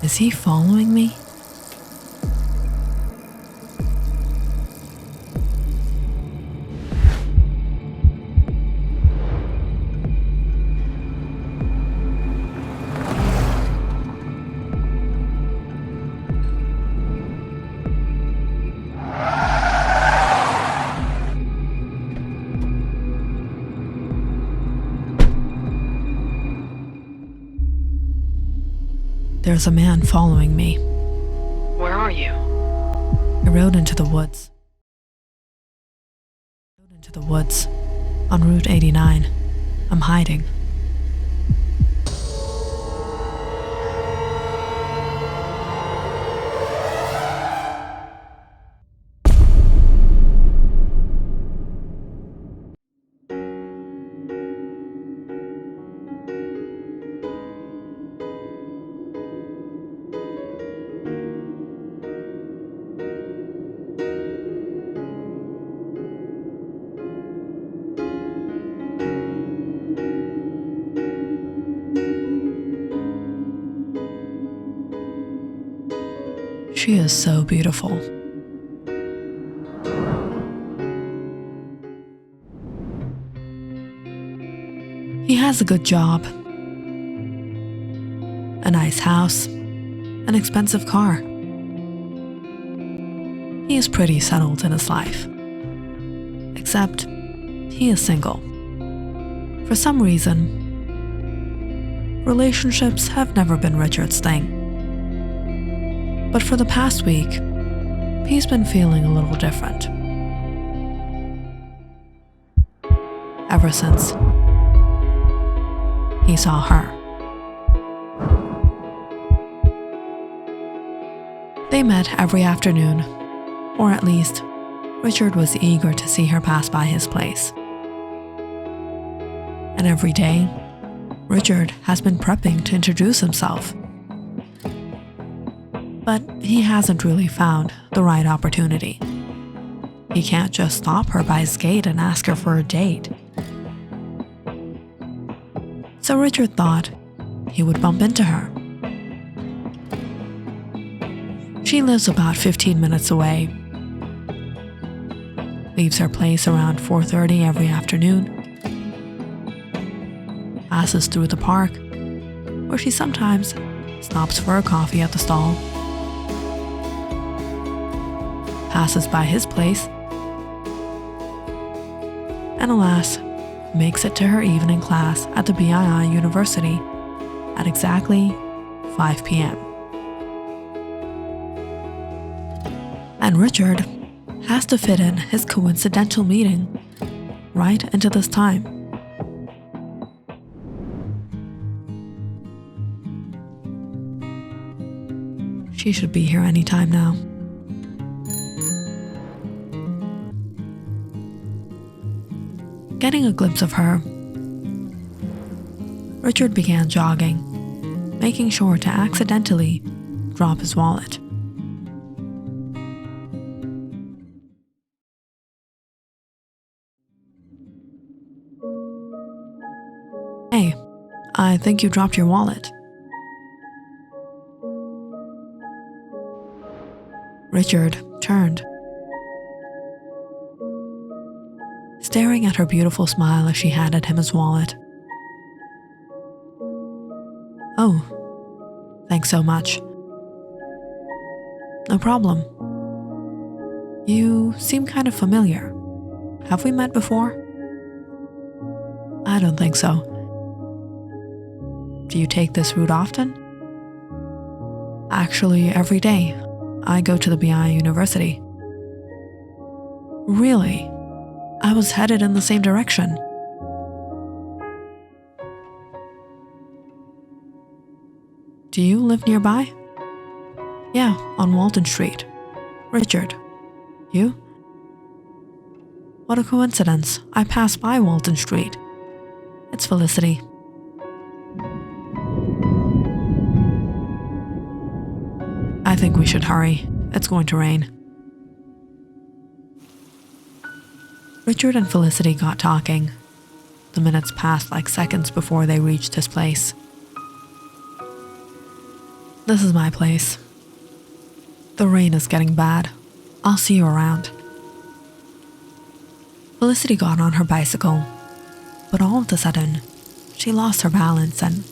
Is he following me? There's a man following me. Where are you? I rode into the woods. On Route 89. I'm hiding. She is so beautiful. He has a good job, a nice house, an expensive car. He is pretty settled in his life. Except, he is single. For some reason, relationships have never been Richard's thing. But for the past week, he's been feeling a little different. Ever since he saw her. They met every afternoon, or at least, Richard was eager to see her pass by his place. And every day, Richard has been prepping to introduce himself. But he hasn't really found the right opportunity. He can't just stop her by his gate and ask her for a date. So Richard thought he would bump into her. She lives about 15 minutes away, leaves her place around 4:30 every afternoon, passes through the park, where she sometimes stops for a coffee at the stall, passes by his place, and alas, makes it to her evening class at the BII University at exactly 5 p.m. And Richard has to fit in his coincidental meeting right into this time. She should be here any time now. Getting a glimpse of her, Richard began jogging, making sure to accidentally drop his wallet. Hey, I think you dropped your wallet. Richard turned, staring at her beautiful smile as she handed him his wallet. Oh, thanks so much. No problem. You seem kind of familiar. Have we met before? I don't think so. Do you take this route often? Actually, every day. I go to the BI University. Really? I was headed in the same direction. Do you live nearby? Yeah, on Walton Street. Richard. You? What a coincidence. I pass by Walton Street. It's Felicity. I think we should hurry. It's going to rain. Richard and Felicity got talking. The minutes passed like seconds before they reached his place. This is my place. The rain is getting bad. I'll see you around. Felicity got on her bicycle, but all of a sudden, she lost her balance and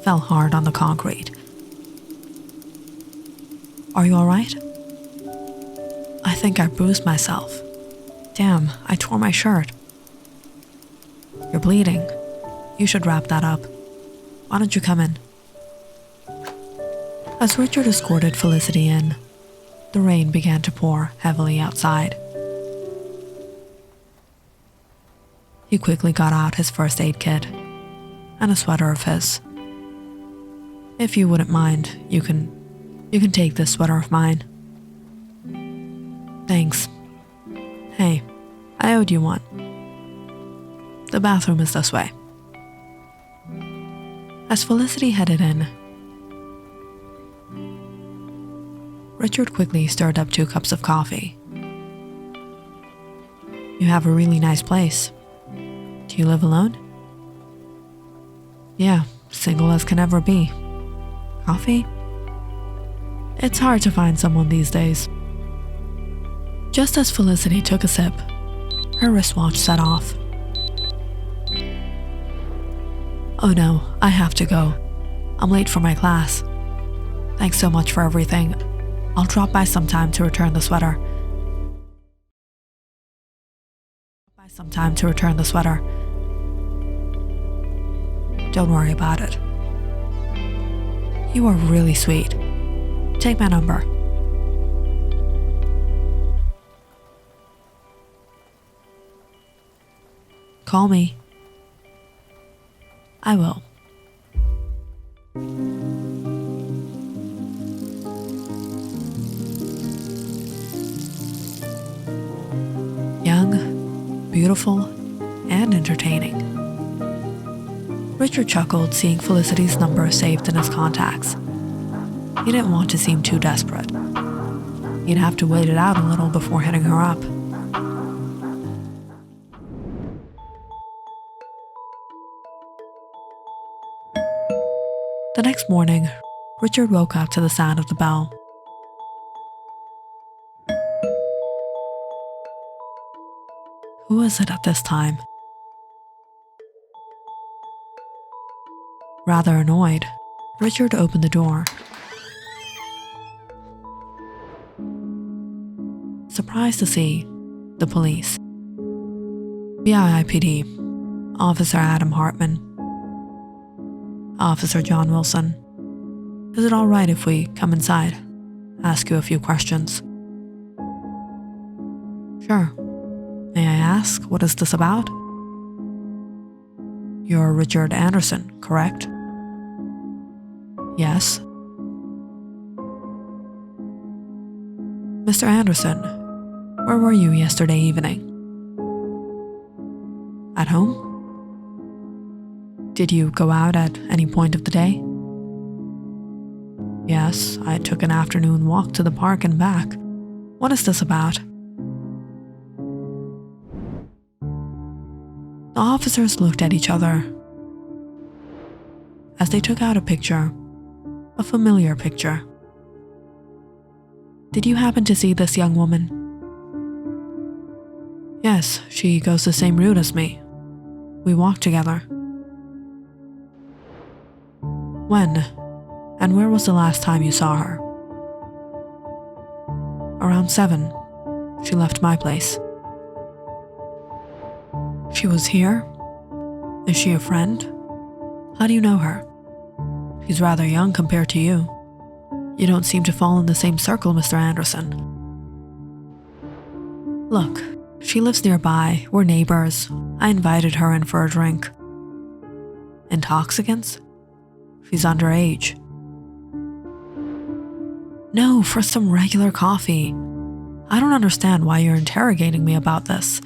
fell hard on the concrete. Are you alright? I think I bruised myself. Damn, I tore my shirt. You're bleeding. You should wrap that up. Why don't you come in? As Richard escorted Felicity in, the rain began to pour heavily outside. He quickly got out his first aid kit and a sweater of his. If you wouldn't mind, you can take this sweater of mine. Thanks. Hey, I owed you one. The bathroom is this way. As Felicity headed in, Richard quickly stirred up 2 cups of coffee. You have a really nice place. Do you live alone? Yeah, single as can ever be. Coffee? It's hard to find someone these days. Just as Felicity took a sip, her wristwatch set off. Oh no, I have to go. I'm late for my class. Thanks so much for everything. I'll drop by sometime to return the sweater. Don't worry about it. You are really sweet. Take my number. Call me. I will. Young, beautiful, and entertaining. Richard chuckled seeing Felicity's number saved in his contacts. He didn't want to seem too desperate. He'd have to wait it out a little before hitting her up. The next morning, Richard woke up to the sound of the bell. Who is it at this time? Rather annoyed, Richard opened the door. Surprised to see the police. BIIPD, Officer Adam Hartman. Officer John Wilson. Is it all right if we come inside? Ask you a few questions. Sure. May I ask, what is this about? You're Richard Anderson, correct? Yes. Mr. Anderson, where were you yesterday evening? At home? Did you go out at any point of the day? Yes, I took an afternoon walk to the park and back. What is this about? The officers looked at each other as they took out a picture, a familiar picture. Did you happen to see this young woman? Yes, she goes the same route as me. We walk together. When and where was the last time you saw her? Around 7. She left my place. She was here? Is she a friend? How do you know her? She's rather young compared to you. You don't seem to fall in the same circle, Mr. Anderson. Look, she lives nearby. We're neighbors. I invited her in for a drink. Intoxicants? She's underage. No, for some regular coffee. I don't understand why you're interrogating me about this.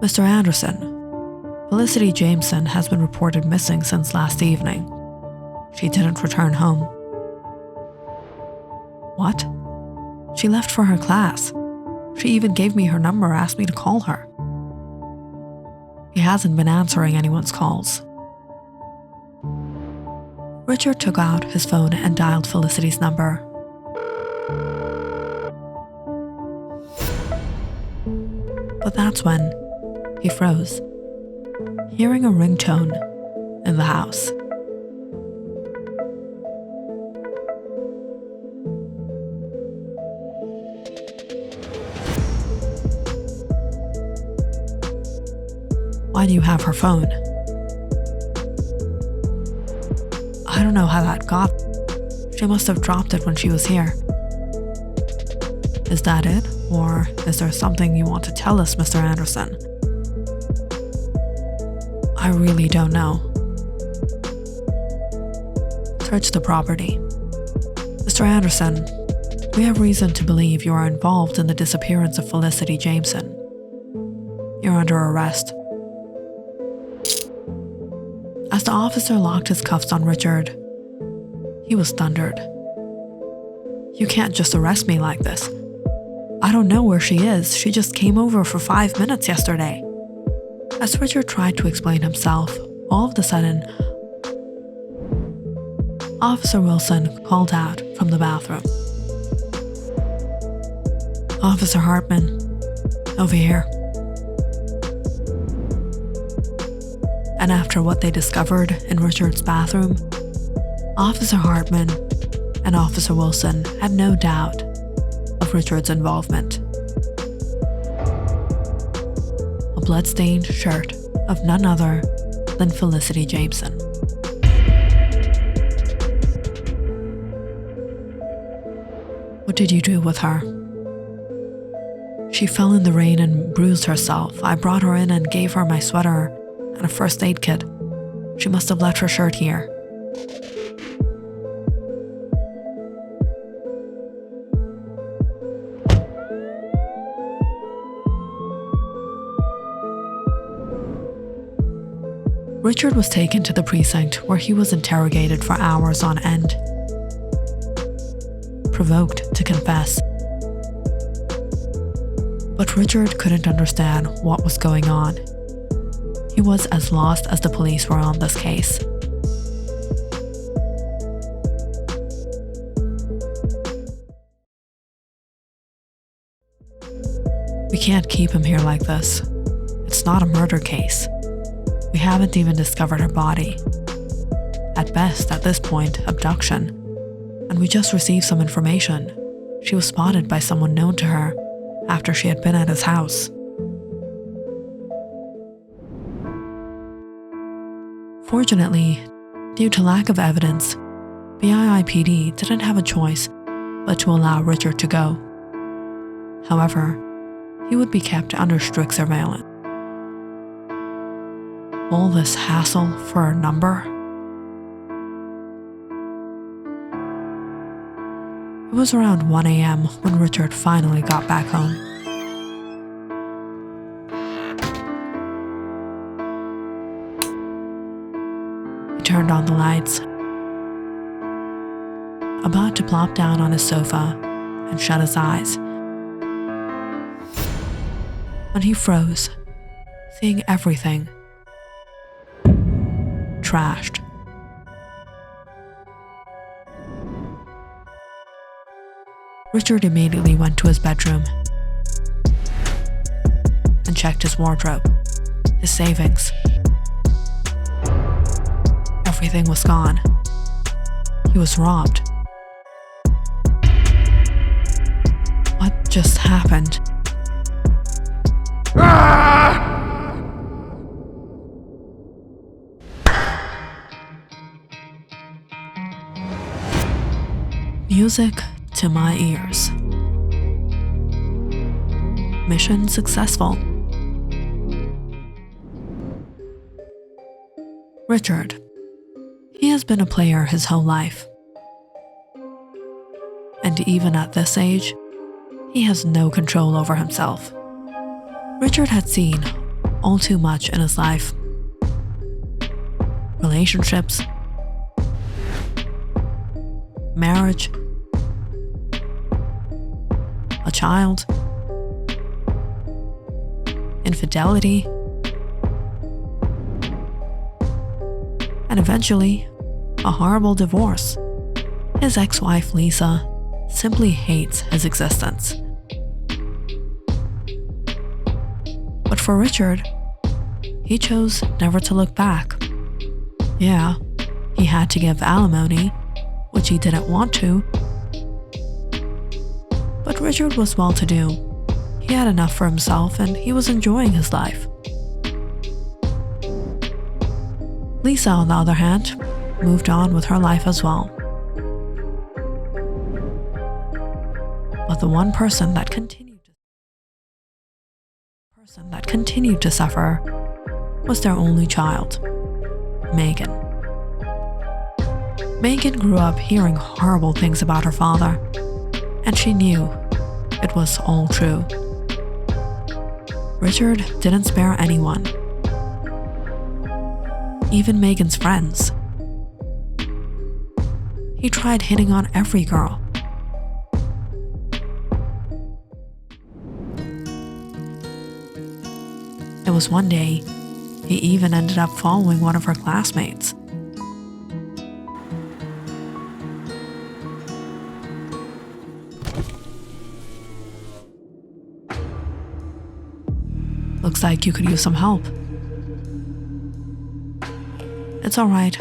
Mr. Anderson, Felicity Jameson has been reported missing since last evening. She didn't return home. What? She left for her class. She even gave me her number, asked me to call her. He hasn't been answering anyone's calls. Richard took out his phone and dialed Felicity's number. But that's when he froze, hearing a ringtone in the house. Why do you have her phone? I don't know how that got. She must have dropped it when she was here. Is that it? Or is there something you want to tell us, Mr. Anderson? I really don't know. Search the property. Mr. Anderson, we have reason to believe you are involved in the disappearance of Felicity Jameson. You're under arrest. As the officer locked his cuffs on Richard, he was thundered. You can't just arrest me like this. I don't know where she is. She just came over for 5 minutes yesterday. As Richard tried to explain himself, all of a sudden, Officer Wilson called out from the bathroom. Officer Hartman, over here. And after what they discovered in Richard's bathroom, Officer Hartman and Officer Wilson had no doubt of Richard's involvement. A blood-stained shirt of none other than Felicity Jameson. What did you do with her? She fell in the rain and bruised herself. I brought her in and gave her my sweater and a first aid kit. She must have left her shirt here. Richard was taken to the precinct where he was interrogated for hours on end, provoked to confess. But Richard couldn't understand what was going on. He was as lost as the police were on this case. We can't keep him here like this. It's not a murder case. We haven't even discovered her body. At best, at this point, abduction. And we just received some information. She was spotted by someone known to her after she had been at his house. Fortunately, due to lack of evidence, BIIPD didn't have a choice but to allow Richard to go. However, he would be kept under strict surveillance. All this hassle for a number? It was around 1 a.m. when Richard finally got back home. He turned on the lights, about to plop down on his sofa and shut his eyes, when he froze, seeing everything trashed. Richard immediately went to his bedroom and checked his wardrobe, his savings. Everything was gone. He was robbed. What just happened? Music to my ears. Mission successful. Richard. He has been a player his whole life. And even at this age, he has no control over himself. Richard had seen all too much in his life. Relationships, marriage, a child, infidelity, and eventually, a horrible divorce. His ex-wife Lisa simply hates his existence. But for Richard, he chose never to look back. Yeah, he had to give alimony, which he didn't want to. But Richard was well-to-do. He had enough for himself and he was enjoying his life. Lisa, on the other hand, moved on with her life as well. But the one person that continued to suffer was their only child, Megan. Megan grew up hearing horrible things about her father, and she knew it was all true. Richard didn't spare anyone, even Megan's friends. He tried hitting on every girl. It was one day, he even ended up following one of her classmates. Looks like you could use some help. It's alright.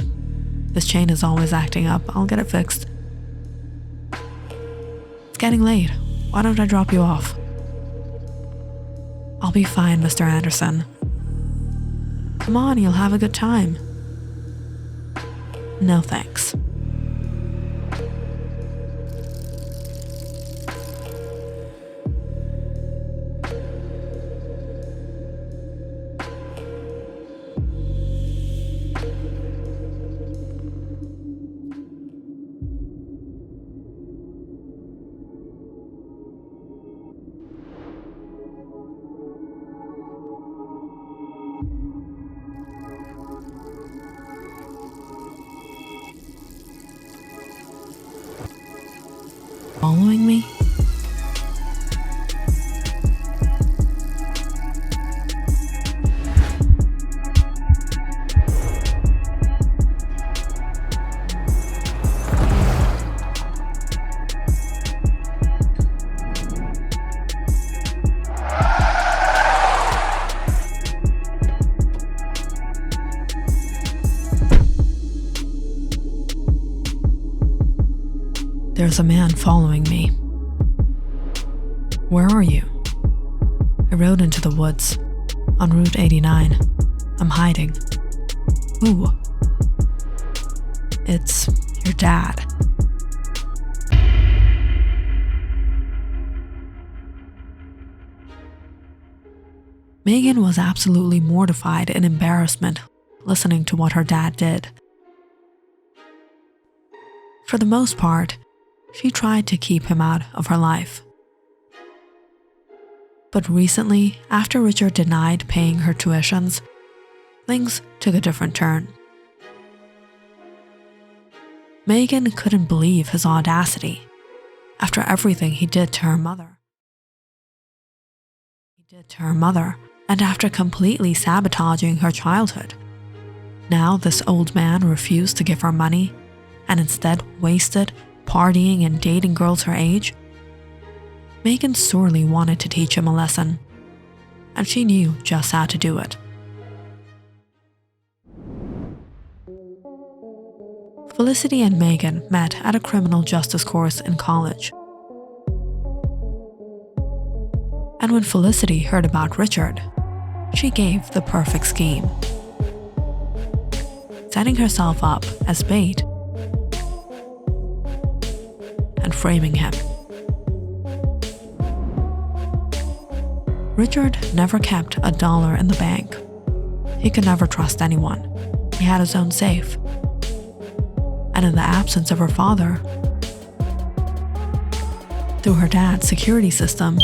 This chain is always acting up. I'll get it fixed. It's getting late. Why don't I drop you off? I'll be fine, Mr. Anderson. Come on, you'll have a good time. No thanks. Following me? There's a man following me. Where are you? I rode into the woods, on Route 89. I'm hiding. Who? It's your dad. Megan was absolutely mortified in embarrassment listening to what her dad did. For the most part, she tried to keep him out of her life. But recently, after Richard denied paying her tuitions, things took a different turn. Megan couldn't believe his audacity after everything he did to her mother. And after completely sabotaging her childhood. Now this old man refused to give her money and instead wasted partying and dating girls her age. Megan sorely wanted to teach him a lesson, and she knew just how to do it. Felicity and Megan met at a criminal justice course in college. And when Felicity heard about Richard, she gave the perfect scheme, setting herself up as bait and framing him. Richard never kept $1 in the bank. He could never trust anyone. He had his own safe. And in the absence of her father, through her dad's security system,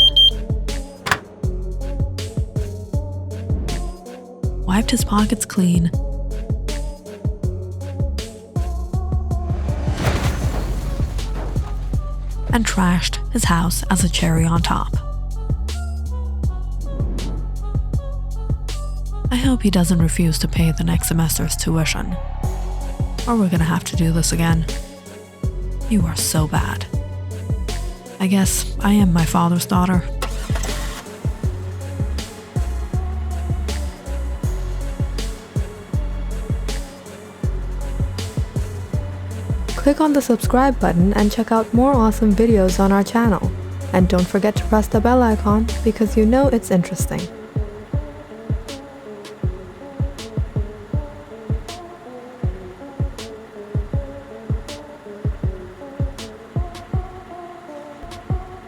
wiped his pockets clean, and trashed his house as a cherry on top. I hope he doesn't refuse to pay the next semester's tuition. or we're gonna have to do this again. You are so bad. I guess I am my father's daughter. Click on the subscribe button and check out more awesome videos on our channel. And don't forget to press the bell icon because you know it's interesting.